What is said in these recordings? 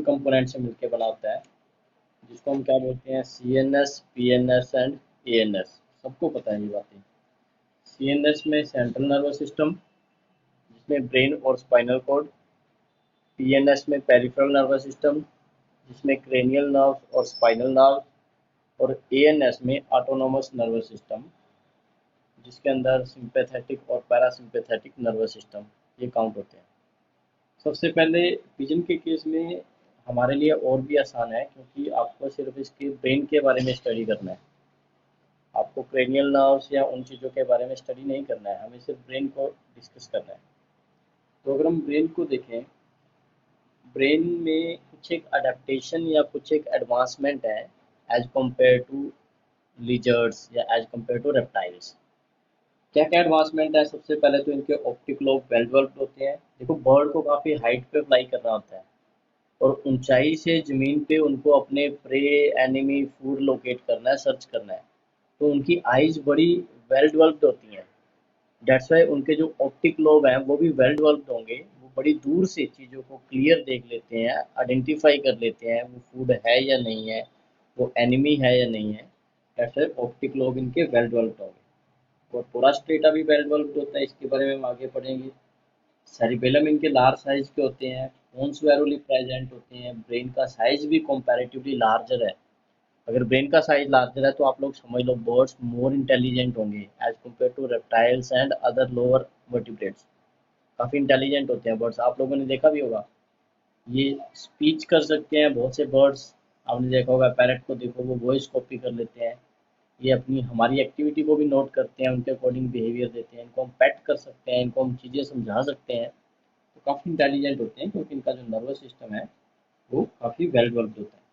Component से मिलकर बना होता है, जिसको हम क्या बोलते हैं, CNS, PNS एंड ANS। सबको पता है ये बातें। CNS में सेंट्रल नर्वस सिस्टम, जिसमें ब्रेन और स्पाइनल कॉर्ड। PNS में पेरिफेरल नर्वस सिस्टम, जिसमें क्रेनियल नर्व और स्पाइनल नर्व। और ANS में ऑटोनोमस नर्वस सिस्टम, जिसके अंदर सिंपैथेटिक और पैरासिम्पैथेटिक नर्वस सिस्टम ये काउंट होते हैं। सबसे पहले विजन के केस में हमारे लिए और भी आसान है, क्योंकि आपको सिर्फ इसके ब्रेन के बारे में स्टडी करना है। आपको क्रेनियल नर्व्स या उन चीज़ों के बारे में स्टडी नहीं करना है, हमें सिर्फ ब्रेन को डिस्कस करना है। तो अगर हम ब्रेन को देखें, ब्रेन में कुछ एक अडेप्टेशन या कुछ एक एडवांसमेंट है एज कम्पेयर टू लिजर्ड्स या एज कम्पेयर टू रेप्टाइल्स। क्या क्या एडवांसमेंट है? सबसे पहले तो इनके ऑप्टिक लोब वेल डेवलप्ड होते हैं। देखो, बर्ड को काफ़ी हाइट पे फ्लाई करना होता है और ऊंचाई से ज़मीन पे उनको अपने प्रे, एनिमी, फूड लोकेट करना है, सर्च करना है। तो उनकी आइज़ बड़ी वेल डेवलप्ड होती हैं। दैट्स वाई उनके जो ऑप्टिक लोब हैं वो भी वेल डेवलप्ड होंगे। वो बड़ी दूर से चीज़ों को क्लियर देख लेते हैं, आइडेंटिफाई कर लेते हैं वो फूड है या नहीं है, वो एनिमी है या नहीं है। दैट्स वाई ऑप्टिक लोब इनके वेल डेवलप्ड होंगे। और पूरा स्ट्रेटा भी वेल डेवलप्ड होता है, इसके बारे में हम आगे पढ़ेंगे। सेरिबेलम इनके लार्ज साइज के होते हैं, बोन्स वैरोली प्रेजेंट होते हैं। ब्रेन का साइज भी कंपैरेटिवली लार्जर है। अगर ब्रेन का साइज लार्जर है तो आप लोग समझ लो बर्ड्स मोर इंटेलिजेंट होंगे as compared to reptiles and other lower vertebrates. काफ़ी इंटेलिजेंट होते हैं बर्ड्स, आप लोगों ने देखा भी होगा। ये स्पीच कर सकते हैं बहुत से बर्ड्स। आपने देखा होगा पैरट को, देखो वो वॉइस कॉपी कर लेते हैं। ये अपनी हमारी एक्टिविटी को भी नोट करते हैं, उनके अकॉर्डिंग बिहेवियर देते हैं। इनको हम पेट कर सकते हैं, इनको हम चीज़ें समझा सकते हैं। तो काफ़ी इंटेलिजेंट होते हैं, क्योंकि इनका जो नर्वस सिस्टम है वो काफ़ी वेल डेवलप्ड होता है।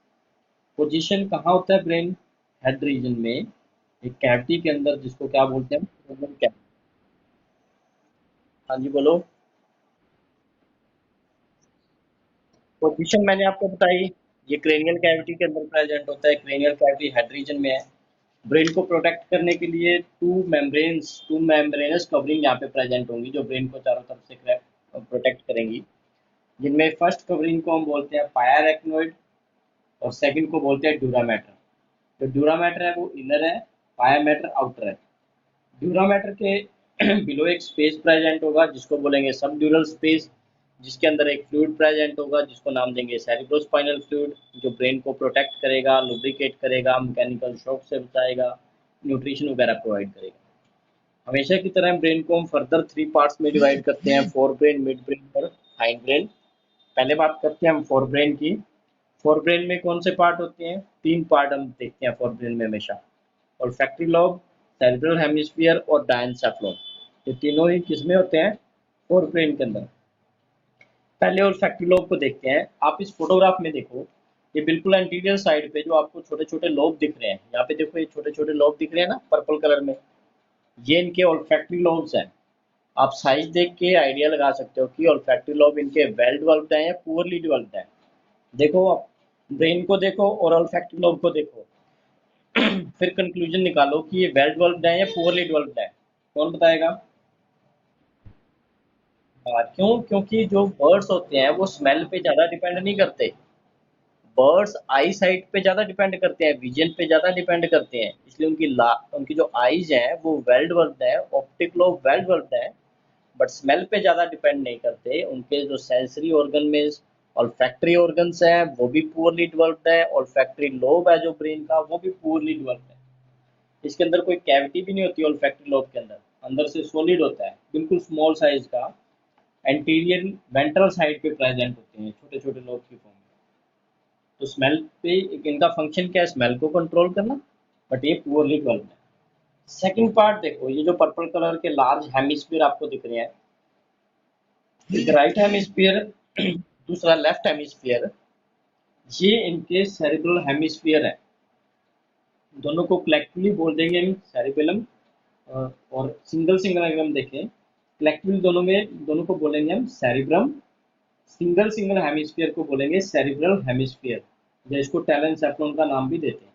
पोजीशन कहाँ होता है ब्रेन? हेड रीजन में, एक कैविटी के अंदर, जिसको क्या बोलते हैं, cranial cavity। हाँ जी, बोलो। पोजीशन मैंने आपको बताई, ये क्रेनियल कैविटी के अंदर प्रेजेंट होता है। क्रेनियल कैविटी हेड रीजन में है। ब्रेन को प्रोटेक्ट करने के लिए टू मेम्ब्रेनस कवरिंग यहाँ पे प्रेजेंट होंगी, जो ब्रेन को चारों तरफ से प्रोटेक्ट करेंगी। जिनमें फर्स्ट कवरिंग को हम बोलते हैं पायरैक्नोइड और सेकंड को बोलते हैं ड्यूरा मैटर। जो ड्यूरा मैटर है वो इनर है, पाया मैटर आउटर है। ड्यूरा मैटर के बिलो एक स्पेस प्रेजेंट होगा, जिसको बोलेंगे सब ड्यूरल स्पेस, जिसके अंदर एक फ्लूइड प्रेजेंट होगा, जिसको नाम देंगे सेरिब्रोस्पाइनल फ्लूइड, जो ब्रेन को प्रोटेक्ट करेगा, लुब्रिकेट करेगा, मैकेनिकल शॉक से बचाएगा, न्यूट्रिशन वगैरह प्रोवाइड करेगा। हमेशा की तरह ब्रेन को हम फर्दर 3 पार्ट्स में डिवाइड करते हैं, फोर ब्रेन, मिड ब्रेन और हाइंड ब्रेन। पहले बात करते हैं हम फोर ब्रेन की। फोर ब्रेन में कौन से पार्ट होते हैं? 3 पार्ट हम देखते हैं फोर ब्रेन में हमेशा। ऑल्फैक्टरी लोब, सेरेब्रल हेमिस्फीयर और डायनसेफ्लॉन। ये तीनों ही किसमें होते हैं? फोर ब्रेन के अंदर। पहले ऑल्फैक्टरी लोब को देखते हैं। आप इस फोटोग्राफ में देखो, ये बिल्कुल एंटीरियर साइड पे जो आपको छोटे छोटे लोब दिख रहे हैं, यहाँ पे देखो, ये छोटे छोटे लोब दिख रहे हैं ना पर्पल कलर में, ये इनके ऑल्फैक्टरी लोब्स हैं। आप साइज देख के आइडिया लगा सकते हो कि ऑल्फैक्टरी लोब इनके वेल डेवलप्ड हैं या पुअरली डेवलप्ड हैं। देखो, आप ब्रेन को देखो और ऑल्फैक्टरी लोब को देखो, फिर कंक्लूजन निकालो कि ये वेल डेवलप्ड है या पुअरली डेवलप्ड है। कौन बताएगा? क्यों? क्योंकि जो बर्ड्स होते हैं वो स्मेल पे ज़्यादा डिपेंड नहीं करते। बर्ड्स आई साइट पे ज़्यादा डिपेंड करते हैं, विजन पे ज़्यादा डिपेंड करते हैं, इसलिए उनकी जो आईज हैं वो वेल डेवलप्ड है, ऑप्टिक लोब वेल डेवलप्ड है। बट स्मेल पे ज़्यादा डिपेंड नहीं करते। उनके जो सेंसरी ऑर्गन में ऑल्फैक्टरी ऑर्गन्स हैं वो भी पुअरली डेवलप्ड है। ऑल्फैक्टरी लोब है जो ब्रेन का, वो भी पुअरली डेवलप्ड है। इसके अंदर कोई कैविटी भी नहीं होती ऑल्फैक्टरी लोब के अंदर। अंदर से सॉलिड होता है, बिल्कुल स्मॉल साइज का। एंटीरियर वेंट्रल साइड पे प्रेजेंट होते हैं छोटे छोटे लोब की फॉर्म में। तो स्मेल पे इनका फंक्शन क्या है? स्मेल को कंट्रोल करना। बट ये पुअरली डेवलप्ड है। सेकंड पार्ट देखो, ये जो पर्पल कलर के लार्ज हेमिस्फीयर आपको दिख रहे हैं, एक राइट हेमिस्फीयर, दूसरा लेफ्ट हेमिस्फीयर, ये इनके सेरिब्रल हेमिस्फीयर है। दोनों को कलेक्टिवली बोल देंगे हम सेरिबेलम। और सिंगल सिंगल अगर हम देखें, कलेक्टिवली दोनों को बोलेंगे हम सेरिब्रम। सिंगल सिंगल हेमिस्फीयर को बोलेंगे सेरिब्रल हेमिस्फीयर, या इसको टैलेंसेफ्लॉन का नाम भी देते हैं।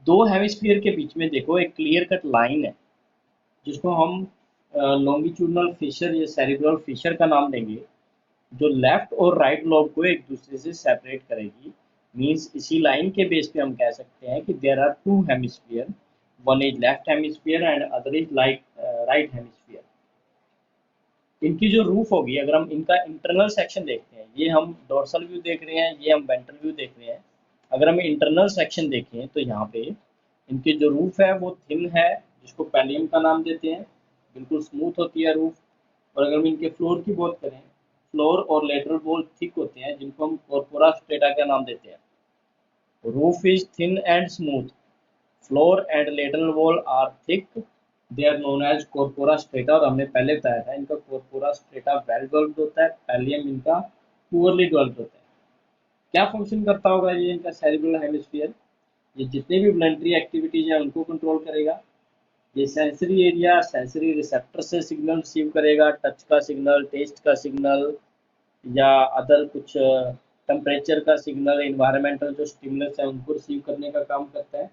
दो हेमिस्फीयर के बीच में देखो एक क्लियर कट लाइन है, जिसको हम लॉन्गिट्यूडनल फिशर या सेरिब्रल फिशर का नाम देंगे। जो लेफ्ट और राइट लोब को एक दूसरे से सेपरेट करेगी। मीन्स इसी लाइन के बेस पे हम कह सकते हैं कि there are two hemisphere, one is left hemisphere and other is like right hemisphere. इनकी जो रूफ होगी, अगर हम इनका इंटरनल सेक्शन देखते हैं, ये हम डोर्सल व्यू देख रहे हैं, ये हम वेंट्रल व्यू देख रहे हैं। अगर हम इंटरनल सेक्शन देखें तो यहाँ पे इनकी जो रूफ है वो थिन है, जिसको पैलियम का नाम देते हैं, बिल्कुल स्मूथ होती है रूफ। और अगर हम इनके फ्लोर की बात करें, फ्लोर और लेटरल वॉल थिक होते हैं, जिनको हम कॉर्पोरा स्ट्रेटा का नाम देते हैं। Roof is thin and smooth, floor and lateral wall are thick, they are known as corpora striata. और हमने पहले बताया था इनका कॉर्पोरा स्ट्रेटा वेल डेवलप्ड होता है, पैलियम इनका पुअरली डेवलप्ड होता है। क्या फंक्शन करता होगा ये इनका सेरिब्रल हेमिस्फीयर? ये जितने भी वॉलंटरी एक्टिविटीज है उनको कंट्रोल करेगा। ये सेंसरी एरिया, सेंसरी रिसेप्टर से सिग्नल रिसीव करेगा, टच का सिग्नल, टेस्ट का सिग्नल, या अदर कुछ टेम्परेचर का सिग्नल, इन्वायरमेंटल जो स्टिमुलस है उनको रिसीव करने का काम करता है।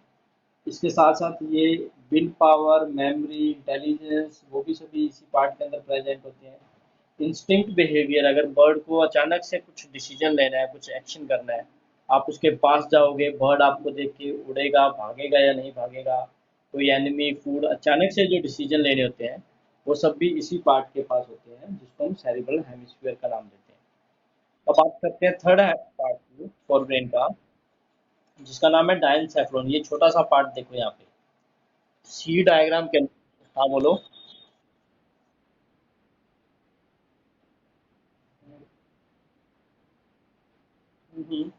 इसके साथ साथ ये विल पावर, मेमोरी, इंटेलिजेंस, वो भी सभी इसी पार्ट के अंदर प्रेजेंट होते हैं। इंस्टिंक्ट बिहेवियर, अगर बर्ड को अचानक से कुछ डिसीजन लेना है, कुछ एक्शन करना है, आप उसके पास जाओगे, बर्ड आपको देख के उड़ेगा, भागेगा या नहीं भागेगा, कोई एनिमी, फूड, अचानक से जो डिसीजन लेने होते हैं वो सब भी इसी पार्ट के पास होते हैं, जिसको हम सेरिब्रल हेमिस्फीयर का नाम देते हैं। अब बात करते हैं थर्ड पार्ट फॉर ब्रेन का, जिसका नाम है डायनसेफ्रॉन। ये छोटा सा पार्ट देखो यहाँ पे सी डायग्राम के अंदर। हाँ बोलो। हम्म।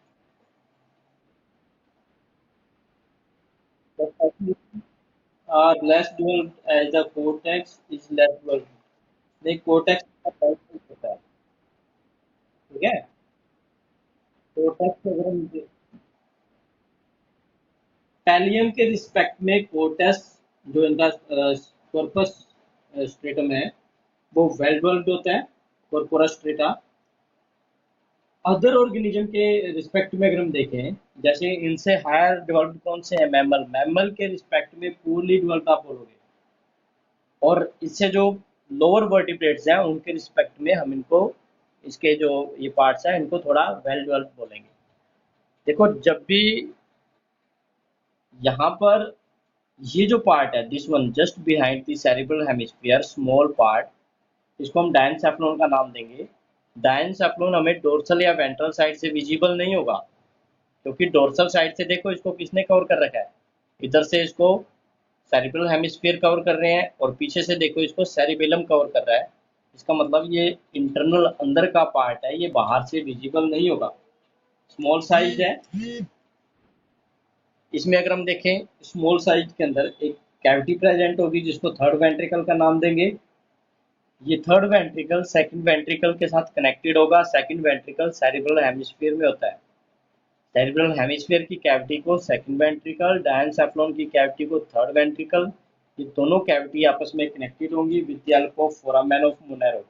Less developed as the cortex is less developed. नहीं, कोर्टेक्स का डेवलपमेंट होता है, ठीक है। कोर्टेक्स अगर हम पैलियम के रिस्पेक्ट में कोर्टेक्स, जो इनका कॉर्पस स्ट्रेटम है, वो वेल डेवलप्ड होता है, कॉर्पोरस स्ट्रेटा। अदर ऑर्गेनिज्म के रिस्पेक्ट में अगर हम देखें, जैसे इनसे हायर डेवलप्ड कौन से हैं, मैमल, मैमल के रिस्पेक्ट में पूर्ली डेवलप्ड आप बोलोगे। और इससे जो लोअर वर्टिब्रेट्स हैं उनके रिस्पेक्ट में हम इनको, इसके जो ये पार्ट्स हैं इनको थोड़ा वेल डेवलप्ड बोलेंगे। देखो जब भी यहाँ पर ये जो पार्ट है, this one just behind the cerebral hemisphere, small part, इसको हम डायनसेफ्लॉन का नाम देंगे। डायनसेफ्लॉन हमें डोर्सल या वेंट्रल साइड से विजिबल नहीं होगा, क्योंकि डोर्सल साइड से देखो इसको किसने कवर कर रखा है, इधर से इसको सेरिब्रल हेमिस्फीयर कवर कर रहे हैं, और पीछे से देखो इसको सेरिबेलम कवर कर रहा है। इसका मतलब ये इंटरनल अंदर का पार्ट है, ये बाहर से विजिबल नहीं होगा, स्मॉल साइज है। इसमें अगर हम देखें, स्मॉल साइज के अंदर एक कैविटी प्रेजेंट होगी, जिसको थर्ड वेंट्रिकल का नाम देंगे। ये थर्ड वेंट्रिकल सेकंड वेंट्रिकल के साथ कनेक्टेड होगा। सेकंड वेंट्रिकल सेरिब्रल हेमिस्फीयर में होता है। सेरिब्रल हेमिस्फीयर की कैविटी को सेकंड वेंट्रिकल, डायनसेफ्लॉन की कैविटी को थर्ड वेंट्रिकल, ये दोनों कैविटी आपस में कनेक्टेड होंगी with the help of foramen of Monero.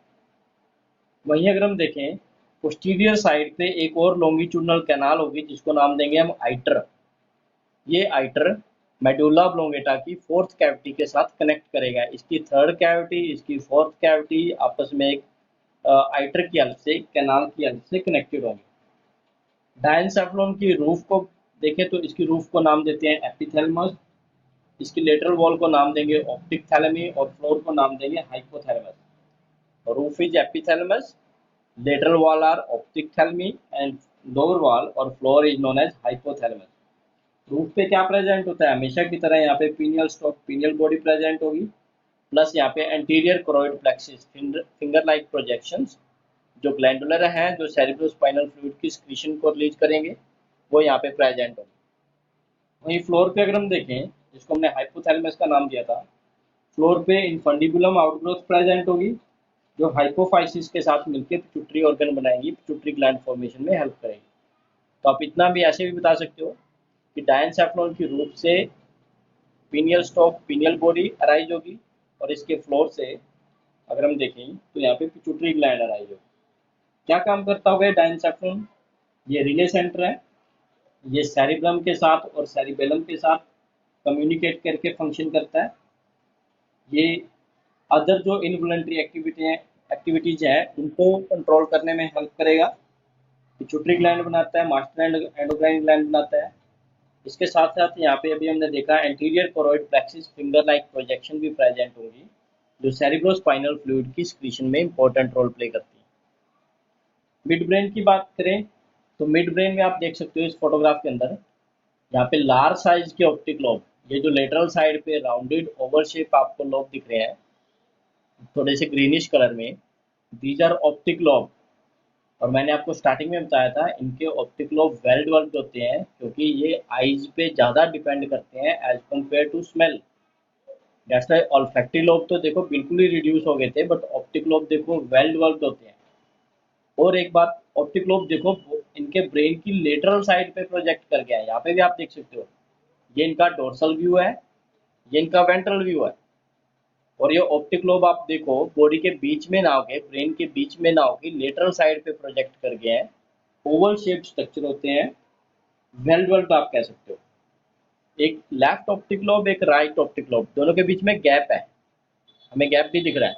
वहीं अगर हम देखें, पोस्टीरियर साइड पे एक और लॉन्गिट्यूडनल कैनाल होगी, जिसको नाम देंगे हम आइटर। ये आइटर मेडुला ऑब्लोंगेटा की फोर्थ कैविटी के साथ कनेक्ट करेगा। इसकी थर्ड कैविटी, इसकी फोर्थ कैविटी आपस में एक आइटर की हेल्प से, कैनाल की हेल्प से कनेक्टेड होंगे। डायनसेफ्लॉन की रूफ को देखें तो इसकी रूफ को नाम देते हैं एपिथेलमस, इसकी लेटरल वॉल को नाम देंगे ऑप्टिक थैलेमी, और फ्लोर को नाम देंगे hypothalamus. Roof is epithalamus, lateral wall are optic thalami, and lower wall और floor is known as hypothalamus. Roof पे क्या प्रेजेंट होता है, हमेशा की तरह यहाँ पे pineal stalk, pineal body present होगी, प्लस यहाँ पे anterior choroid plexus, finger like projections, जो ग्लैंडुलर हैं, जो सेरिब्रोस्पाइनल फ्लूइड की सिक्रीशन को रिलीज करेंगे, वो यहाँ पे प्रेजेंट होंगे। वहीं फ्लोर पे अगर हम देखें, जिसको हमने हाइपोथैलेमस का नाम दिया था, फ्लोर पे इनफंडिबुलम आउटग्रोथ प्रेजेंट होगी, जो हाइपोफाइसिस के साथ मिलकर पिट्यूटरी ऑर्गन बनाएंगी, पिट्यूटरी ग्लैंड फॉर्मेशन में हेल्प करेगी। तो आप इतना भी ऐसे भी बता सकते हो कि डायनसेफ्लॉन की रूप से pineal stalk, pineal body arise होगी, और इसके फ्लोर से अगर हम देखें तो यहाँ पे पिट्यूटरी ग्लैंड अराइज होगी। क्या काम करता होगा डायनसेफ्लॉन? ये रिले सेंटर है, ये सेरिब्रम के साथ और सेरिबेलम के साथ कम्युनिकेट करके फंक्शन करता है। ये अदर जो इनवॉलंटरी एक्टिविटी हैं एक्टिविटीज हैं उनको कंट्रोल करने में हेल्प करेगा। पिट्यूटरी ग्लैंड बनाता है, मास्टर एंडोक्राइन ग्लैंड बनाता है। इसके साथ साथ यहाँ पे अभी हमने देखा anterior choroid plexus finger like projection भी प्रेजेंट होगी, जो सेरिब्रोस्पाइनल फ्लूइड की सिक्रीशन में इंपॉर्टेंट रोल प्ले करती है। मिड ब्रेन की बात करें तो मिड ब्रेन में आप देख सकते हो इस फोटोग्राफ के अंदर, यहाँ पे लार्ज साइज के ऑप्टिक लोब, ये जो लेटरल साइड पे राउंडेड ओवल शेप आपको लोब दिख रहे हैं थोड़े से ग्रीनिश कलर में, दीज आर ऑप्टिक लोब। और मैंने आपको स्टार्टिंग में बताया था इनके ऑप्टिक लोब वेल डेवलप्ड होते हैं क्योंकि ये आइज पे ज़्यादा डिपेंड करते हैं एज कम्पेयर टू स्मेल। जैसे ऑल्फैक्टरी लोब तो देखो बिल्कुल ही रिड्यूस हो गए थे, बट ऑप्टिक लोब देखो वेल डेवलप्ड होते हैं। और एक बात, ऑप्टिक लोब देखो इनके ब्रेन की लेटरल साइड पे प्रोजेक्ट कर गया है, यहाँ पे भी आप देख सकते हो। ये इनका डोर्सल व्यू है, ये इनका वेंट्रल व्यू है। और ये ऑप्टिक लोब आप देखो बॉडी के बीच में ना होके, ब्रेन के बीच में ना होके लेटरल साइड पे प्रोजेक्ट कर गए हैं। ओवल शेप स्ट्रक्चर होते हैं, वेल डेवलप्ड आप कह सकते हो। एक लेफ्ट ऑप्टिक लोब, एक राइट ऑप्टिक लोब, दोनों के बीच में गैप है, हमें गैप भी दिख रहा है।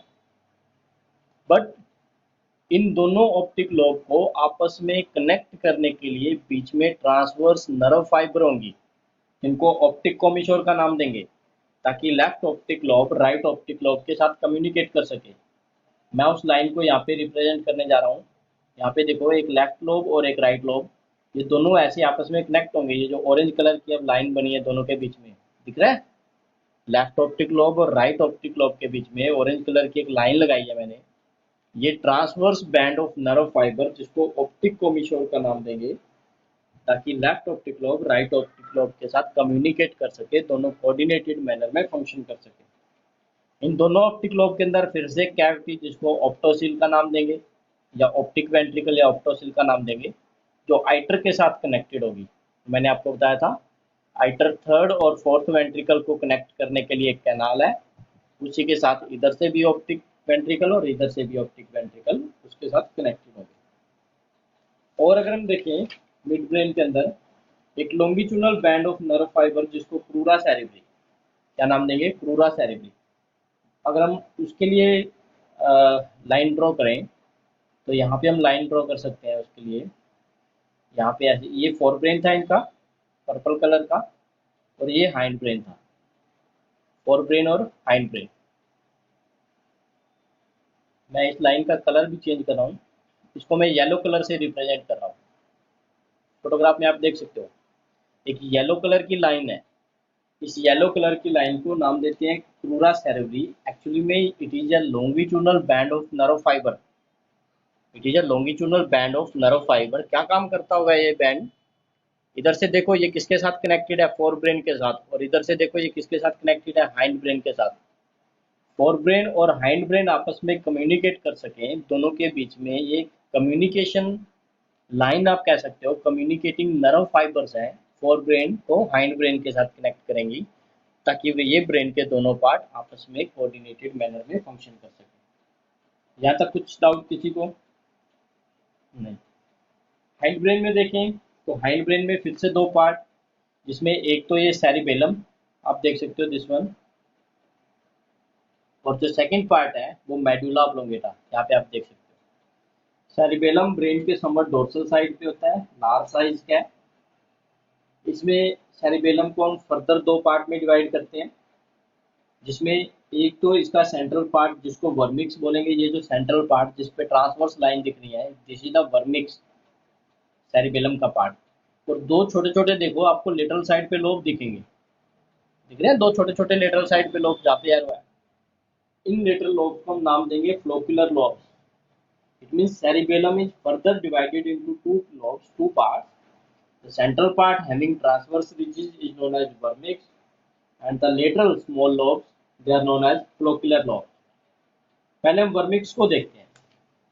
बट इन दोनों ऑप्टिक लोब को आपस में कनेक्ट करने के लिए बीच में ट्रांसवर्स नर्व फाइबर होंगी, इनको ऑप्टिक कोमिशोर का नाम देंगे, ताकि left optic lobe right optic lobe के साथ कम्युनिकेट कर सके। मैं उस लाइन को यहाँ पे रिप्रेजेंट करने जा रहा हूँ। यहाँ पे देखो एक लेफ्ट लोब और एक राइट लोब, ये दोनों ऐसे आपस में कनेक्ट होंगे। ये जो ऑरेंज कलर की अब लाइन बनी है दोनों के बीच में, दिख रहा है? लेफ्ट ऑप्टिक लोब और राइट ऑप्टिक लोब के बीच में ऑरेंज कलर की एक लाइन लगाई है मैंने। ये transverse band of nerve fibre, जिसको ऑप्टिक कोमिशोर का नाम देंगे, ताकि left optic lobe right optic lobe के साथ कम्युनिकेट कर सके, दोनों कोऑर्डिनेटेड मैनर में फंक्शन कर सके। इन दोनों ऑप्टिक लोब के अंदर फिर से कैविटी, जिसको ऑप्टोसिल का नाम देंगे या ऑप्टिक वेंट्रिकल या ऑप्टोसिल का नाम देंगे, जो आइटर के साथ कनेक्टेड होगी। मैंने आपको बताया था आइटर थर्ड और फोर्थ वेंट्रिकल को कनेक्ट करने के लिए एक कैनाल है, उसी के साथ इधर से भी ऑप्टिक वेंट्रिकल और इधर से भी ऑप्टिक वेंट्रिकल उसके साथ कनेक्टेड होगी। और अगर हम देखें मिड ब्रेन के अंदर एक longitudinal band of nerve fibre, जिसको क्रूरा सेरेब्री, क्या नाम देंगे? क्रूरा सेरेब्री। अगर हम उसके लिए लाइन ड्रॉ करें तो यहाँ पे हम लाइन ड्रॉ कर सकते हैं उसके लिए। यहाँ पे ऐसे ये फोर ब्रेन था इनका, पर्पल कलर का, और ये हाइंड ब्रेन था, फोर ब्रेन और हाइंड ब्रेन। मैं इस लाइन का कलर भी चेंज कर रहा हूँ, इसको मैं येलो कलर से रिप्रेजेंट कर रहा हूँ। फोटोग्राफ में आप देख सकते हो एक येलो कलर की लाइन है, इस येलो कलर की लाइन को नाम देते हैं क्रूरा सेरेब्री। एक्चुअली में it is a longitudinal band of nerve fibre, it is a longitudinal band of nerve fibre. क्या काम करता होगा ये बैंड? इधर से देखो ये किसके साथ कनेक्टेड है? फोर ब्रेन के साथ। और इधर से देखो ये किसके साथ कनेक्टेड है? हाइंड ब्रेन के साथ। फोर ब्रेन और हाइंड ब्रेन आपस में कम्युनिकेट कर सकें, दोनों के बीच में ये कम्युनिकेशन लाइन आप कह सकते हो, कम्युनिकेटिंग नर्व फाइबर्स हैं, फोर ब्रेन को हाइंड ब्रेन के साथ कनेक्ट करेंगी, ताकि वे ये ब्रेन के दोनों पार्ट आपस में कोऑर्डिनेटेड मैनर में फंक्शन कर सकें। यहाँ तक कुछ डाउट किसी को? नहीं। हाइंड ब्रेन में देखें तो हाइंड ब्रेन में फिर से दो पार्ट, जिसमें एक तो ये सेरिबेलम आप देख सकते हो, दिस वन, और जो सेकंड पार्ट है वो मेडुला ऑब्लोंगेटा, यहाँ पे आप देख सकते हो। सेरिबेलम ब्रेन के समवट डोर्सल साइड पे होता है, लार्ज साइज का है। इसमें सेरिबेलम को हम फर्दर दो पार्ट में डिवाइड करते हैं, जिसमें एक तो इसका सेंट्रल पार्ट, जिसको वर्मिक्स बोलेंगे, ये जो सेंट्रल पार्ट जिस पे ट्रांसवर्स लाइन दिख रही है, दिस इज द वर्मिक्स, सेरिबेलम का पार्ट। और दो छोटे छोटे देखो आपको लेटरल साइड पे लोब दिखेंगे, दिख रहे हैं दो छोटे छोटे लेटरल साइड पे लोब जाते हैं। इन लेटरल लोब को हम नाम देंगे floccular lobes. It means cerebellum is further divided into two lobes, two parts. The central part having transverse ridges is known as vermix, and the lateral small lobes, they are known as floccular lobes. पहले हम वर्मिक्स को देखते हैं।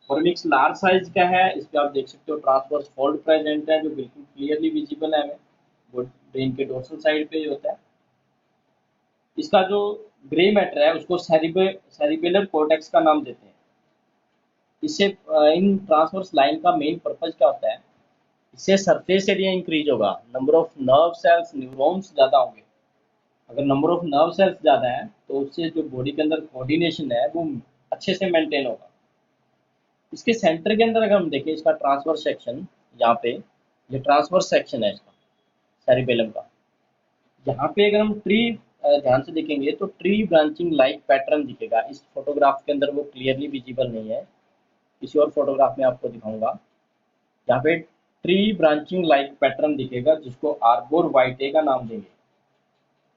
वर्मिक्स large size का है, इस पे आप देख सकते हो ट्रांसवर्स फोल्ड प्रेजेंट है, जो बिल्कुल क्लियरली विजिबल है हमें, वो ब्रेन के डोर्सल साइड पे ही होता है। इसका जो ग्रे मैटर है उसको सेरिबेलर कॉर्टेक्स का नाम देते हैं। इससे इन ट्रांसवर्स लाइन का मेन पर्पज क्या होता है? इससे सरफेस एरिया इंक्रीज होगा, number of nerve cells, neurons ज़्यादा होंगे। अगर नंबर ऑफ नर्व सेल्स ज़्यादा है तो उससे जो बॉडी के अंदर कोऑर्डिनेशन है वो अच्छे से मेंटेन होगा। इसके सेंटर के अंदर अगर हम देखें इसका ट्रांसवर्स सेक्शन, यहाँ पे ये ट्रांसवर्स सेक्शन है इसका सेरिबेलम का। यहाँ पे अगर हम ट्री ध्यान से देखेंगे तो ट्री ब्रांचिंग लाइक पैटर्न दिखेगा। इस फोटोग्राफ के अंदर वो क्लियरली विजिबल नहीं है, किसी और फोटोग्राफ में आपको दिखाऊंगा। यहाँ पे ट्री ब्रांचिंग लाइक पैटर्न दिखेगा जिसको आर्बोर वाइटे का नाम देंगे।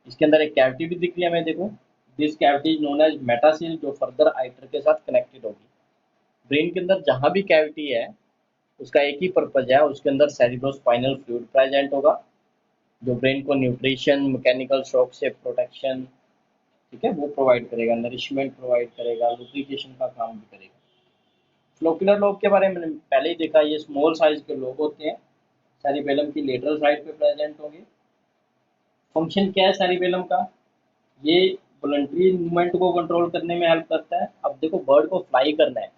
इसके अंदर एक कैविटी भी दिख रही है हमें, देखो this cavity is known as metacoel, जो फर्दर आइटर के साथ कनेक्टेड होगी। ब्रेन के अंदर जहाँ भी कैविटी है उसका एक ही पर्पज है, उसके अंदर सेरिब्रोस्पाइनल फ्लूइड प्रेजेंट होगा जो ब्रेन को न्यूट्रिशन, मैकेनिकल शॉक से प्रोटेक्शन, ठीक है, वो प्रोवाइड करेगा, नरिशमेंट प्रोवाइड करेगा, लुब्रिकेशन का काम भी करेगा। फ्लोक्युलर लोब के बारे में मैंने पहले ही देखा, ये स्मॉल साइज के लोब होते हैं, सेरिबेलम की लेटरल साइड पे प्रेजेंट होंगे। फंक्शन क्या है सेरिबेलम का? ये वॉलंटरी मूवमेंट को कंट्रोल करने में हेल्प करता है। अब देखो बर्ड को फ्लाई करना है,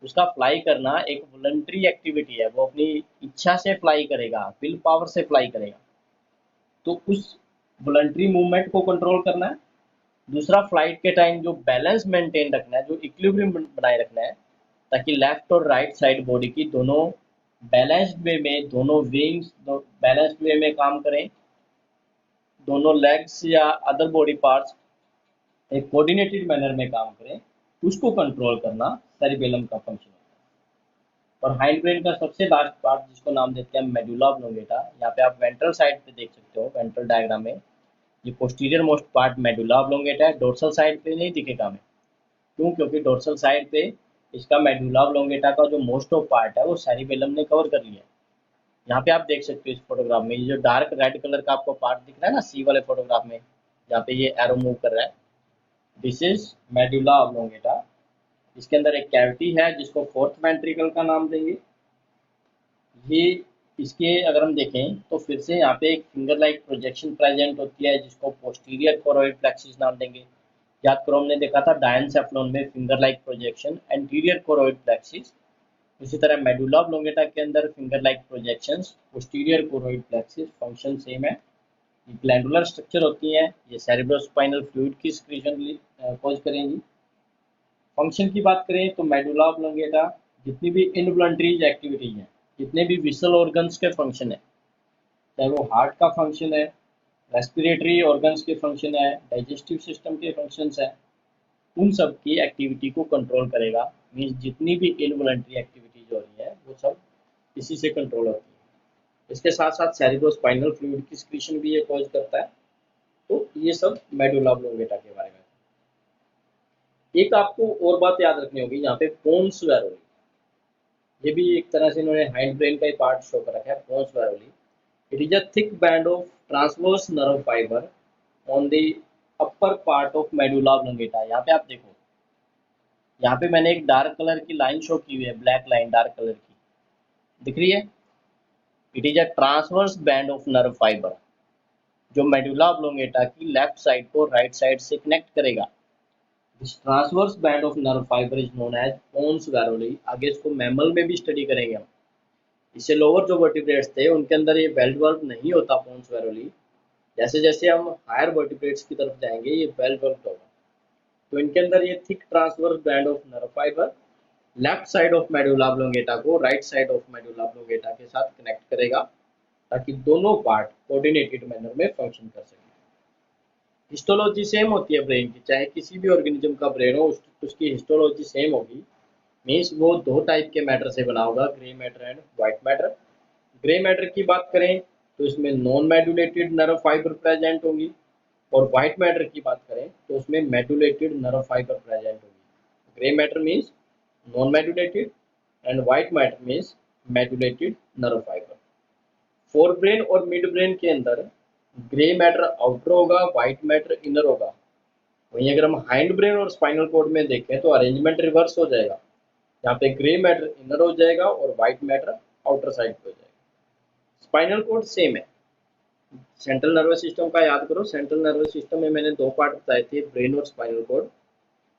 उसका फ्लाई करना एक वॉलंटरी एक्टिविटी है, वो अपनी इच्छा से फ्लाई करेगा, विल पावर से फ्लाई करेगा, तो उस वॉलंटरी मूवमेंट को कंट्रोल करना है। दूसरा, फ्लाइट के टाइम जो बैलेंस मेंटेन रखना है, जो इक्विलिब्रियम बनाए रखना है, ताकि लेफ्ट और राइट साइड बॉडी की दोनों बैलेंस्ड वे में, दोनों विंग्स बैलेंस्ड वे में काम करें, दोनों लेग्स या अदर बॉडी पार्ट्स एक कोऑर्डिनेटेड मैनर में काम करें, उसको कंट्रोल करना सेरिबेलम का फंक्शन है। और हाइंड ब्रेन का सबसे लास्ट पार्ट जिसको नाम देते हैं मेडुला ऑब्लोंगेटा, यहाँ पे आप वेंट्रल साइड पे देख सकते हो, वेंट्रल डायग्राम में ये posterior most part medulla oblongata है, डोर्सल साइड पे नहीं दिखेगा हमें। क्यों? क्योंकि डोर्सल साइड पे इसका मेडुला ऑब्लोंगेटा का जो मोस्ट ऑफ पार्ट है वो सेरिबेलम ने कवर कर लिया है। यहाँ पे आप देख सकते हो इस फोटोग्राफ में, ये जो डार्क रेड कलर का आपको पार्ट दिख रहा है ना सी वाले फोटोग्राफ में, जहाँ पे ये एरो मूव कर रहा है, दिस इज मेडुला ऑब्लोंगेटा। इसके अंदर एक कैविटी है जिसको फोर्थ वेंट्रिकल का नाम देंगे। ये इसके अगर हम देखें तो फिर से यहाँ पे एक फिंगर लाइक प्रोजेक्शन प्रेजेंट होती है जिसको पोस्टीरियर कोरोइड प्लेक्सिस नाम देंगे। याद करो हमने देखा था डायनसेफ्लॉन में finger like projection anterior choroid plexus, उसी तरह मेडुला ऑब्लोंगेटा के अंदर finger like projections posterior choroid plexus, function same है। ये ग्लैंडुलर स्ट्रक्चर होती हैं, ये सेरिब्रोस्पाइनल फ्लूइड की सिक्रीशन कॉज करेंगी। फंक्शन की बात करें तो मेडुला ऑब्लोंगेटा जितनी भी इनवॉलंटरीज एक्टिविटीज हैं, जितने भी विसल ऑर्गन्स के फंक्शन है, चाहे वो हार्ट का फंक्शन है, रेस्पिरेटरी ऑर्गन्स के फंक्शन है, डाइजेस्टिव सिस्टम के फंक्शंस है, उन सब की एक्टिविटी को कंट्रोल करेगा। मीन्स जितनी भी इनवॉलंटरी एक्टिविटीज हो रही है वो सब इसी से कंट्रोल होती है। इसके साथ साथ सेरिब्रोस्पाइनल फ्लूइड की सिक्रीशन भी ये कॉज करता है। तो ये सब मेडुला ऑब्लोंगेटा के बारे में। एक आपको और बात याद रखनी होगी, यहाँ पे पोन्स वैरोली, ये भी एक तरह से इन्होंने हाइंड ब्रेन का ही पार्ट शो कर रखा है, pons varolii. It is a thick band of transverse nerve fibre on the upper part of medulla oblongata. यहाँ पे आप देखो, यहाँ पे मैंने एक डार्क कलर की लाइन शो की हुई है, ब्लैक लाइन डार्क कलर की दिख रही है। It is a transverse band of nerve fibre जो मेडुला ऑब्लोंगेटा की लेफ्ट साइड को राइट साइड से कनेक्ट करेगा। This transverse band of nerve fibre is known as pons varolii. आगे इसको मैमल में भी स्टडी करेंगे हम। इससे लोअर जो वर्टिब्रेट्स थे उनके अंदर ये वेल डेवलप नहीं होता पोन्स वैरोली, जैसे जैसे हम हायर वर्टिब्रेट्स की तरफ जाएंगे ये वेल डेवलप्ड होगा। तो इनके अंदर ये thick transverse band of nerve fibre left side of medulla oblongata को right side of medulla oblongata के साथ कनेक्ट करेगा, ताकि दोनों पार्ट कोऑर्डिनेटेड मैनर में फंक्शन कर सकें। हिस्टोलॉजी सेम होती है ब्रेन की, चाहे किसी भी ऑर्गेनिज्म का ब्रेन हो उसकी हिस्टोलॉजी सेम होगी। मीन्स वो दो टाइप के मैटर से बना होगा, grey matter and white matter. Grey matter की बात करें तो इसमें non medullated nerve fibre present होंगी, और व्हाइट मैटर की बात करें तो उसमें मेडुलेटेड नर्व फाइबर प्रेजेंट होगी। Grey matter means non medullated and white matter means medullated nerve fibre. Fore brain और मिड ब्रेन के अंदर ग्रे मैटर आउटर होगा, व्हाइट मैटर इनर होगा। वहीं अगर हम हाइंड ब्रेन और स्पाइनल कोड में देखें तो अरेंजमेंट रिवर्स हो जाएगा, यहाँ पे ग्रे मैटर इनर हो जाएगा और व्हाइट मैटर आउटर साइड पे हो जाएगा। स्पाइनल कोड सेम है। सेंट्रल नर्वस सिस्टम का याद करो, सेंट्रल नर्वस सिस्टम में मैंने दो पार्ट बताए थे, ब्रेन और स्पाइनल कोड।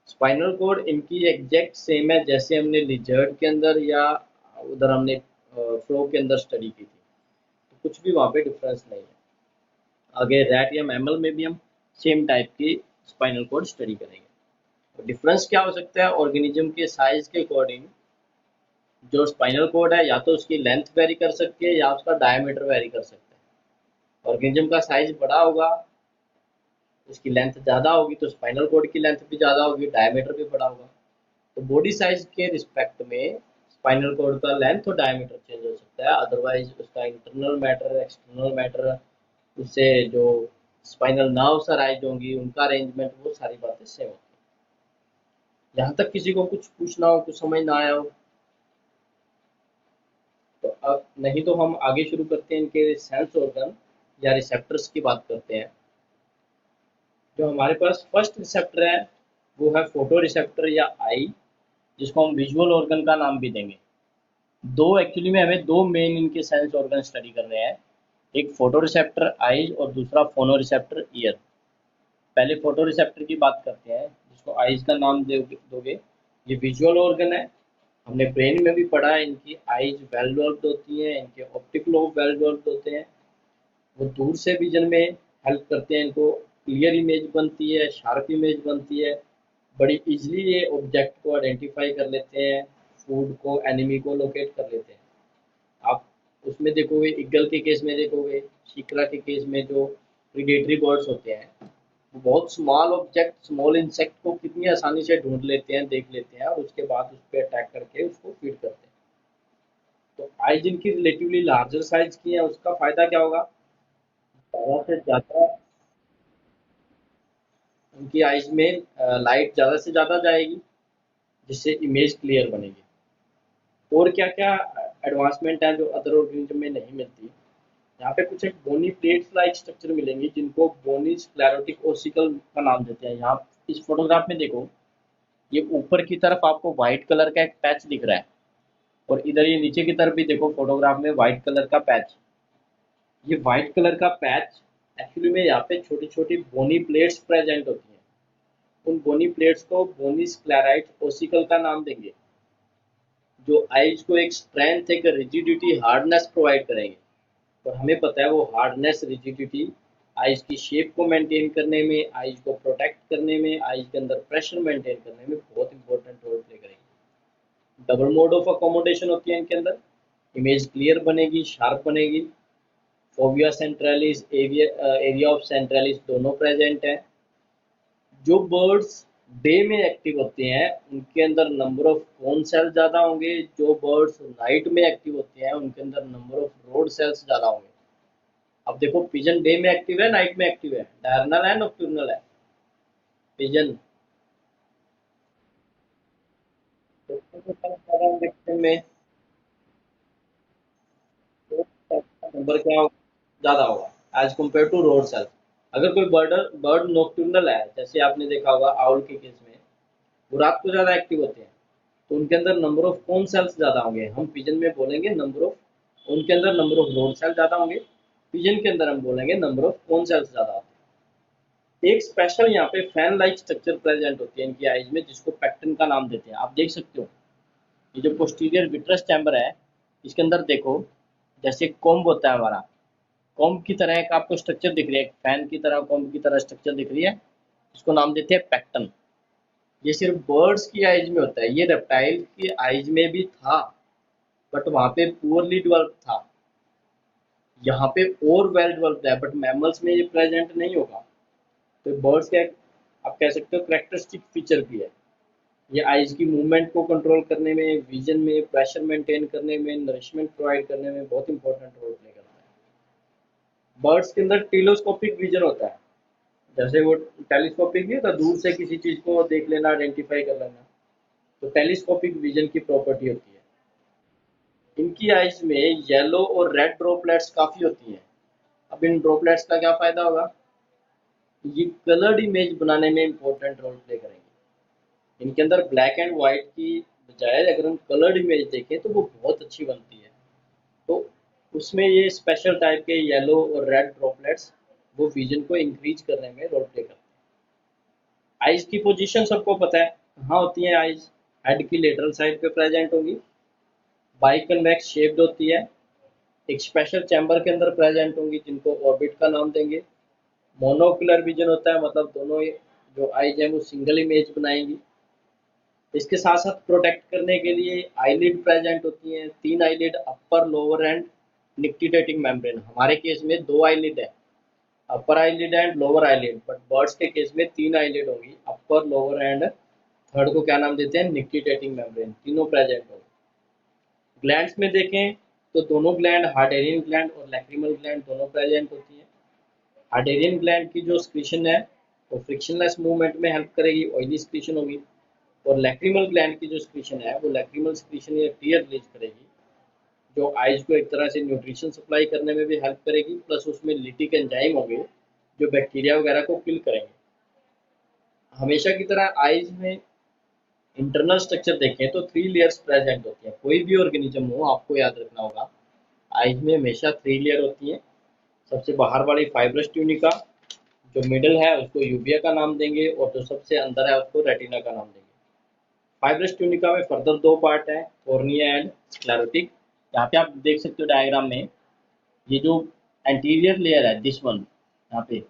स्पाइनल कोड इनकी एग्जैक्ट सेम है जैसे हमने लिजर्ड के अंदर या उधर हमने फ्लो के अंदर स्टडी की थी, तो कुछ भी वहाँ पे डिफरेंस नहीं है। आगे रैट या मैमल में भी हम सेम टाइप की स्पाइनल कोड स्टडी करेंगे। तो डिफरेंस क्या हो सकता है? ऑर्गेनिज्म के साइज के अकॉर्डिंग जो स्पाइनल कोड है या तो उसकी लेंथ वेरी कर सकती है या उसका डायमीटर वेरी कर सकता है। ऑर्गेनिज्म का साइज बड़ा होगा, उसकी लेंथ ज़्यादा होगी तो स्पाइनल कोड की लेंथ भी ज़्यादा होगी, डायमीटर भी बड़ा होगा। तो बॉडी साइज के रिस्पेक्ट में स्पाइनल कोड का लेंथ और डायमीटर चेंज हो सकता है, अदरवाइज उसका इंटरनल मैटर एक्सटर्नल मैटर, उससे जो स्पाइनल नर्व्स अराइज होंगी उनका अरेंजमेंट, वो सारी बातें सेम होती हैं। यहाँ तक किसी को कुछ पूछना हो, कुछ समझ ना आया हो तो अब, नहीं तो हम आगे शुरू करते हैं इनके सेंस ऑर्गन या रिसेप्टर्स की बात करते हैं। जो हमारे पास फर्स्ट रिसेप्टर है वो है फोटो रिसेप्टर या आई, जिसको हम विजुअल ऑर्गन का नाम भी देंगे। दो एक्चुअली में हमें दो मेन इनके सेंस ऑर्गन स्टडी करने हैं, एक फोटो रिसेप्टर आईज और दूसरा फोनो रिसेप्टर ईयर। पहले फोटो रिसेप्टर की बात करते हैं, जिसको आईज का नाम दोगे। ये विजुअल ऑर्गन है, हमने ब्रेन में भी पढ़ा है, इनकी आईज वेल डेवलप्ड होती हैं, इनके ऑप्टिक लोब वेल डेवलप्ड होते हैं, वो दूर से विजन में हेल्प करते हैं, इनको क्लियर इमेज बनती है, शार्प इमेज बनती है, बड़ी इजीली ये ऑब्जेक्ट को आइडेंटिफाई कर लेते हैं, फूड को एनिमी को लोकेट कर लेते हैं। आप उसमें देखोगे, ईगल के केस में देखोगे, शिकरा के केस में जो प्रीडेटरी बर्ड्स होते हैं, वो बहुत स्मॉल ऑब्जेक्ट स्मॉल इंसेक्ट को कितनी आसानी से ढूंढ लेते हैं, देख लेते हैं और उसके बाद उस पर अटैक करके उसको फीड करते हैं। तो आई जिनकी रिलेटिवली लार्जर साइज की है उसका फायदा क्या होगा, ज़्यादा से ज़्यादा उनकी आइज में लाइट ज़्यादा से ज़्यादा जाएगी, जिससे इमेज क्लियर बनेगी। और क्या क्या एडवांसमेंट है जो अदर ऑर्गेनिज्म में नहीं मिलती। यहाँ पे कुछ एक बोनी प्लेट्स लाइक स्ट्रक्चर मिलेंगी, जिनको बोनी स्क्लेरोटिक ओसिकल का नाम देते हैं। यहाँ इस फोटोग्राफ में देखो, ये ऊपर की तरफ आपको व्हाइट कलर का एक पैच दिख रहा है, और इधर ये नीचे की तरफ भी देखो फोटोग्राफ में व्हाइट कलर का पैच। ये व्हाइट कलर का पैच एक्चुअली में यहाँ पे छोटी छोटी बोनी प्लेट्स प्रेजेंट होती हैं। उन बोनी प्लेट्स को बोनी स्क्लेराइट ओसिकल का नाम देंगे, जो आइज को एक स्ट्रेंथ, एक रिजिडिटी, हार्डनेस प्रोवाइड करेंगे। और हमें पता है वो हार्डनेस रिजिडिटी आइज की शेप को मेंटेन करने में, आइज को प्रोटेक्ट करने में, आइज के अंदर प्रेशर मेंटेन करने में बहुत इंपॉर्टेंट रोल प्ले करेगी। डबल मोड ऑफ अकोमोडेशन होती है इनके अंदर, इमेज क्लियर बनेगी, शार्प बनेगी। Fovea centralis, area of centralis दोनों प्रेजेंट है। जो बर्ड्स डे में एक्टिव होते हैं उनके अंदर नंबर ऑफ कोन सेल्स ज़्यादा होंगे, जो बर्ड्स नाइट में एक्टिव होते हैं उनके अंदर नंबर ऑफ रोड सेल्स ज़्यादा होंगे। अब देखो, पिजन डे में एक्टिव है, नाइट में एक्टिव है, डायरनल है नॉक्टर्नल है पिजन। में नंबर क्या ज़्यादा होगा as compared to rod cells. अगर कोई बर्ड बर्ड नॉक्टर्नल है, जैसे आपने देखा होगा आउल के केस में, वो रात को ज़्यादा एक्टिव होते हैं, तो उनके अंदर नंबर ऑफ कौन सेल्स ज़्यादा होंगे, हम पिजन में बोलेंगे नंबर ऑफ, उनके अंदर नंबर ऑफ रोड सेल्स ज़्यादा होंगे, पिजन के अंदर हम बोलेंगे नंबर ऑफ कौन सेल्स ज़्यादा होते हैं। एक स्पेशल यहाँ पे फैन लाइक स्ट्रक्चर प्रेजेंट होती है इनकी आइज में, जिसको पैक्टन का नाम देते हैं। आप देख सकते हो, ये जो पोस्टीरियर विट्रस चैम्बर है, इसके अंदर देखो, जैसे कोम्ब होता है हमारा, कोम्ब की तरह एक आपको स्ट्रक्चर दिख रही है, फैन की तरह कोम्ब की तरह स्ट्रक्चर दिख रही है, इसको नाम देते हैं पैक्टन। ये सिर्फ बर्ड्स की आइज में होता है, ये रेप्टाइल की आइज में भी था, बट वहाँ पे पुअरली डेवलप था। यहाँ पे और वेल डेवलप्ड है, बट मैमल्स में ये प्रेजेंट नहीं होगा। तो बर्ड्स का आप कह सकते हो करेक्टरिस्टिक फीचर भी है। ये आइज की मूवमेंट को कंट्रोल करने में, विजन में, प्रेशर मेंटेन करने में, नरिशमेंट प्रोवाइड करने में बहुत इंपॉर्टेंट रोल प्ले करता है। बर्ड्स के अंदर टेलोस्कोपिक विजन होता है, जैसे वो टेलीस्कोपिक नहीं होता, दूर से किसी चीज को देख लेना, आइडेंटिफाई कर लेना, तो टेलीस्कोपिक विजन की प्रॉपर्टी होती है। इनकी आइज में येलो और रेड ड्रॉपलेट्स काफी होती हैं। अब इन ड्रॉपलेट्स का क्या फायदा होगा, ये कलर्ड इमेज बनाने में इंपॉर्टेंट रोल प्ले करेंगे। इनके अंदर ब्लैक एंड व्हाइट की बजाय अगर हम कलर्ड इमेज देखें तो वो बहुत अच्छी बनती है। तो उसमें ये स्पेशल टाइप के येलो और रेड ड्रॉपलेट्स वो विजन को इंक्रीज करने में रोल प्ले करते हैं। आइज की पोजीशन सबको पता है, कहाँ होती है आइज, हेड की लेटरल साइड पे प्रेजेंट होगी, बाई कन्वेक्स शेप्ड होती है, एक स्पेशल चैम्बर के अंदर प्रेजेंट होंगी, जिनको ऑर्बिट का नाम देंगे। मोनोकुलर विजन होता है, मतलब दोनों जो आइज है वो सिंगल इमेज बनाएंगी। इसके साथ साथ प्रोटेक्ट करने के लिए आईलिड प्रेजेंट होती हैं, 3 eyelid, upper, lower and nictitating membrane. हमारे केस में 2 आईलिड है, upper eyelid and lower eyelid, but birds के केस में 3 आईलिड होगी, अपर, लोअर एंड थर्ड को क्या नाम देते हैं, निक्टिडेटिंग मेम्ब्रेन, तीनों प्रेजेंट होगी। ग्लैंड्स में देखें तो दोनों ग्लैंड, हार्डेरियन ग्लैंड और लैक्रिमल ग्लैंड, दोनों प्रेजेंट होती हैं। हार्डेरियन ग्लैंड की जो स्क्रीशन है वो फ्रिक्शनलेस मूवमेंट में हेल्प करेगी, ऑयली स्क्रीशन होगी। और लैक्रिमल ग्लैंड की जो स्क्रीशन है वो लैक्रिमल स्क्रीशन या टीयर रिलीज करेगी, जो आइज को एक तरह से न्यूट्रिशन सप्लाई करने में भी हेल्प करेगी, प्लस उसमें लिटिक एंजाइम होंगे जो बैक्टीरिया वगैरह को किल करेंगे। हमेशा की तरह आइज में इंटरनल स्ट्रक्चर देखें तो 3 लेयर्स प्रेजेंट होती हैं। कोई भी ऑर्गेनिज्म हो, आपको याद रखना होगा, आइज में हमेशा 3 लेयर होती हैं। सबसे बाहर वाली फाइब्रस ट्यूनिका, जो मिडल है उसको यूबिया का नाम देंगे, और जो सबसे अंदर है उसको रेटिना का नाम देंगे। फाइब्रस ट्यूनिका में फर्दर 2 पार्ट हैं, कॉर्निया एंड स्क्लेरोटिक। यहाँ पे आप देख सकते हो डायग्राम में, ये जो एंटीरियर लेयर है, दिस वन, यहाँ पे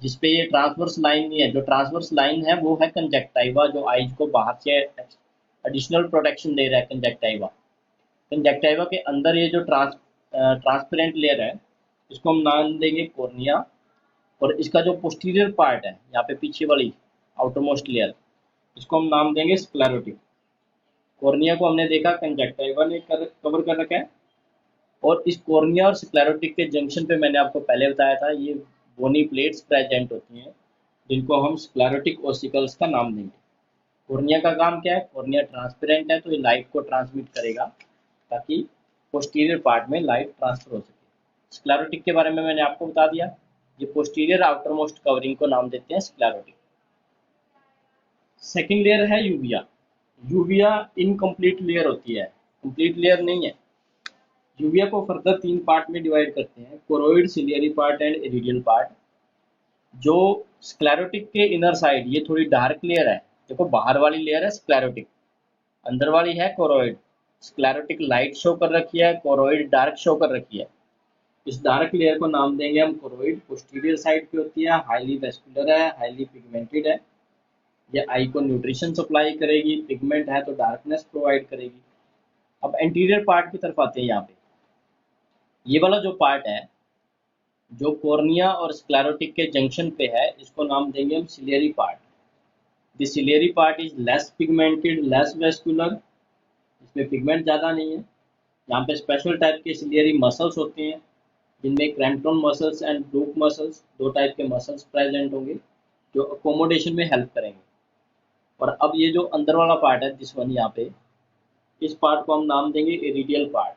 जिसपे ये ट्रांसवर्स लाइन नहीं है, जो ट्रांसवर्स लाइन है वो है कंजक्टाइवा, जो आइज को बाहर से एडिशनल प्रोटेक्शन दे रहा है। कंजक्टाइवा, कंजक्टाइवा के अंदर ये जो ट्रांसपेरेंट लेयर है, इसको हम नाम देंगे कॉर्निया। और इसका जो पोस्टीरियर पार्ट है, यहाँ पे पीछे वाली आउटर मोस्ट लेयर, इसको हम नाम देंगे स्क्लेरोटिक। कॉर्निया को हमने देखा कंजक्टाइवा ने कवर कर रखा है, और इस कॉर्निया और स्क्लेरोटिक के जंक्शन पे मैंने आपको पहले बताया था, ये बोनी प्लेट्स प्रेजेंट होती हैं, जिनको हम स्क्लेरोटिक ओसिकल्स का नाम देंगे। कॉर्निया का काम क्या है, कॉर्निया ट्रांसपेरेंट है तो ये लाइट को ट्रांसमिट करेगा, ताकि पोस्टीरियर पार्ट में लाइट ट्रांसफर हो सके। स्क्लेरोटिक के बारे में मैंने आपको बता दिया, ये पोस्टीरियर आउटर मोस्ट कवरिंग को नाम देते हैं स्क्लेरोटिक। सेकेंड लेयर है यूविया। यूविया इनकम्प्लीट लेयर होती है, कंप्लीट लेयर नहीं है। यूविया को फर्दर 3 पार्ट में डिवाइड करते हैं, choroid, ciliary part and iridial part. जो स्क्लेरोटिक के इनर साइड, ये थोड़ी डार्क लेयर है, देखो बाहर वाली लेयर है स्क्लेरोटिक, अंदर वाली है कोरोइड। स्क्लेरोटिक लाइट शो कर रखी है, कोरोइड डार्क शो कर रखी है। इस डार्क लेयर को नाम देंगे हम कोरोइड। पोस्टीरियर साइड पे होती है, हाईली वेस्कुलर है, हाईली पिगमेंटेड है, ये आई को न्यूट्रिशन सप्लाई करेगी, पिगमेंट है तो डार्कनेस प्रोवाइड करेगी। अब एंटीरियर पार्ट की तरफ आते हैं। यहाँ पे ये वाला जो पार्ट है, जो कॉर्निया और स्क्लेरोटिक के जंक्शन पे है, इसको नाम देंगे हम ciliary part. The ciliary part is less pigmented, less vascular, इसमें पिगमेंट ज़्यादा नहीं है। यहाँ पे स्पेशल टाइप के सिलियरी मसल्स होते हैं, जिनमें Crampton muscles and Brucke muscles, 2 type के मसल्स प्रेजेंट होंगे, जो अकोमोडेशन में हेल्प करेंगे। और अब ये जो अंदर वाला पार्ट है, दिस वन, यहाँ पे इस पार्ट को हम नाम देंगे इरिडियल पार्ट।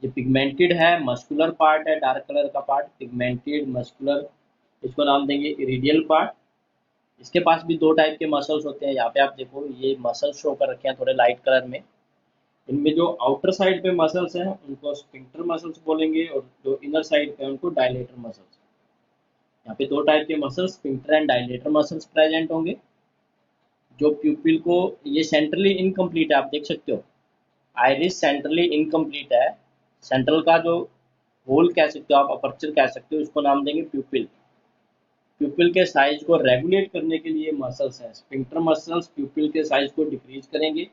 ये पिगमेंटेड है, मस्कुलर पार्ट है, डार्क कलर का पार्ट, पिगमेंटेड मस्कुलर, इसको नाम देंगे इरिडियल पार्ट। इसके पास भी 2 टाइप के मसल्स होते हैं। यहाँ पे आप देखो, ये मसल्स शो कर रखे हैं थोड़े लाइट कलर में। इनमें जो आउटर साइड पे मसल्स हैं उनको स्फिंक्टर मसल्स बोलेंगे, और जो इनर साइड पे उनको डायलेटर मसल्स। यहाँ पे 2 टाइप के muscles, sphincter and dilator muscles present होंगे, जो प्यूपिल को, ये सेंट्रली इनकम्प्लीट है, आप देख सकते हो, आइरिस सेंट्रली इनकम्प्लीट है। सेंट्रल का जो होल कह सकते हो आप, अपर्चर कह सकते हो, उसको नाम देंगे प्यूपिल। प्यूपिल के साइज को रेगुलेट करने के लिए मसल्स हैं। स्फिंक्टर मसल्स प्यूपिल के साइज को डिक्रीज करेंगे,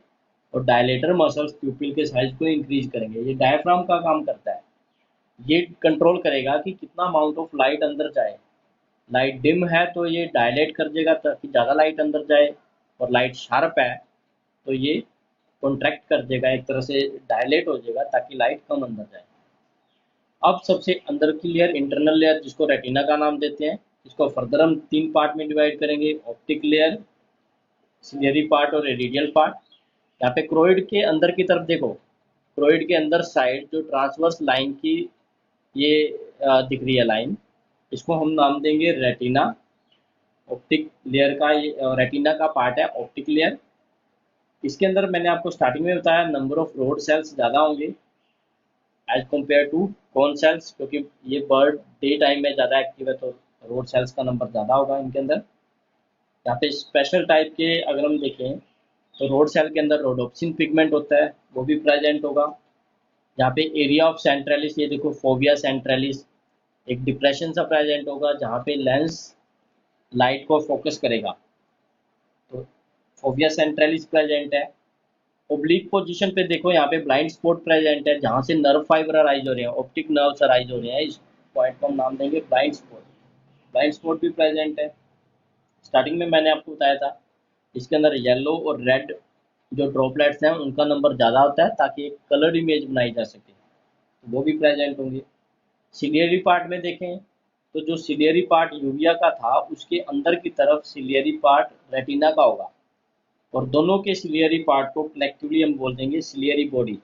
और डायलेटर मसल्स प्यूपिल के साइज को इंक्रीज करेंगे। ये डायफ्राम का काम करता है, ये कंट्रोल करेगा कि कितना अमाउंट ऑफ लाइट अंदर जाए। लाइट डिम है तो ये डायलेट कर देगा ताकि ज़्यादा लाइट अंदर जाए, और लाइट शार्प है तो ये कॉन्ट्रैक्ट कर देगा, एक तरह से डायलेट हो जाएगा ताकि लाइट कम अंदर जाए। अब सबसे अंदर की लेयर, इंटरनल लेयर, जिसको रेटिना का नाम देते हैं, इसको फर्दर हम 3 पार्ट में डिवाइड करेंगे, ऑप्टिक लेयर, सिलियरी पार्ट और रेडियल पार्ट। यहाँ पे क्रोइड के अंदर की तरफ देखो, क्रोइड के अंदर साइड जो ट्रांसवर्स लाइन की ये दिख रही है लाइन, इसको हम नाम देंगे रेटिना। ऑप्टिक लेयर का ये रेटिना का पार्ट है ऑप्टिक लेयर। इसके अंदर मैंने आपको स्टार्टिंग में बताया, नंबर ऑफ रोड सेल्स ज़्यादा होंगे as compared to cone cells, क्योंकि ये बर्ड डे टाइम में ज़्यादा एक्टिव है, तो रोड सेल्स का नंबर ज़्यादा होगा इनके अंदर। यहाँ पे स्पेशल टाइप के अगर हम देखें तो रोड सेल के अंदर रोडोप्सिन पिगमेंट होता है, वो भी प्रेजेंट होगा। यहाँ पे एरिया ऑफ सेंट्रलिस, ये देखो फोविया सेंट्रलिस, एक डिप्रेशन सा प्रेजेंट होगा जहाँ पे लेंस लाइट को फोकस करेगा। तो फोविया सेंट्रलिस प्रेजेंट है। ओब्लिक पोजीशन पे देखो यहाँ पे ब्लाइंड स्पॉट प्रेजेंट है, जहाँ से नर्व फाइबर अराइज हो रहे हैं, ऑप्टिक नर्व्स अराइज हो रहे हैं, इस पॉइंट को हम नाम देंगे ब्लाइंड स्पॉट। ब्लाइंड स्पॉट भी प्रेजेंट है। स्टार्टिंग में मैंने आपको बताया था इसके अंदर येलो और रेड जो ड्रॉपलेट्स हैं उनका नंबर ज़्यादा होता है, ताकि एक कलर्ड इमेज बनाई जा सके, तो वो भी प्रेजेंट होंगे। सिलियरी पार्ट में देखें तो जो सिलियरी पार्ट यूविया का था उसके अंदर की तरफ सिलियरी पार्ट रेटिना का होगा, और दोनों के सिलियरी पार्ट को कलेक्टिवली हम बोल देंगे ciliary body.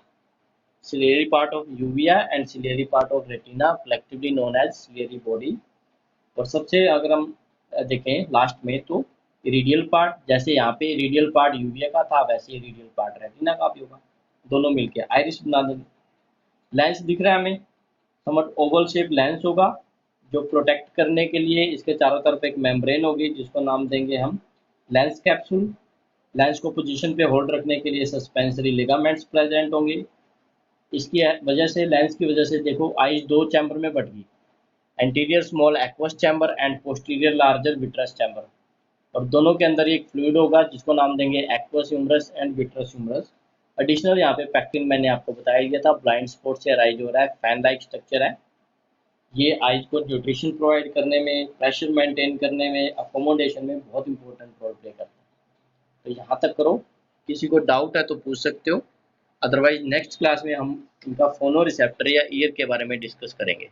Ciliary part of uvea and ciliary part of retina collectively known as ciliary body. और सबसे अगर हम देखें लास्ट में तो इरिडियल पार्ट, जैसे यहाँ पे इरिडियल पार्ट यूविया का था वैसे इरिडियल पार्ट रेटिना का भी होगा, दोनों मिलके आइरिस बना देंगे। लेंस दिख रहा है हमें, समट ओवल शेप लेंस होगा, जो प्रोटेक्ट करने के लिए इसके चारों तरफ एक मेम्ब्रेन होगी जिसको नाम देंगे हम लेंस कैप्सूल। लेंस को पोजीशन पे होल्ड रखने के लिए सस्पेंसरी लिगामेंट्स प्रेजेंट होंगे। इसकी वजह से, लेंस की वजह से देखो आईज दो चैम्बर में बट गई, anterior small aqueous chamber and posterior larger vitreous chamber, और दोनों के अंदर एक फ्लूइड होगा जिसको नाम देंगे aqueous humorous and vitreous humorous. Additional यहाँ पे पैक्टिन मैंने आपको बताया गया था, ब्लाइंड स्पॉट से अराइज हो रहा है, फैन लाइक स्ट्रक्चर है। ये आइज को न्यूट्रिशन प्रोवाइड करने में, प्रेशर मेंटेन करने में, अकोमोडेशन में बहुत इंपॉर्टेंट रोल प्ले करता है। तो यहाँ तक करो, किसी को डाउट है तो पूछ सकते हो, अदरवाइज नेक्स्ट क्लास में हम इनका फोनो रिसेप्टर या ईयर के बारे में डिस्कस करेंगे।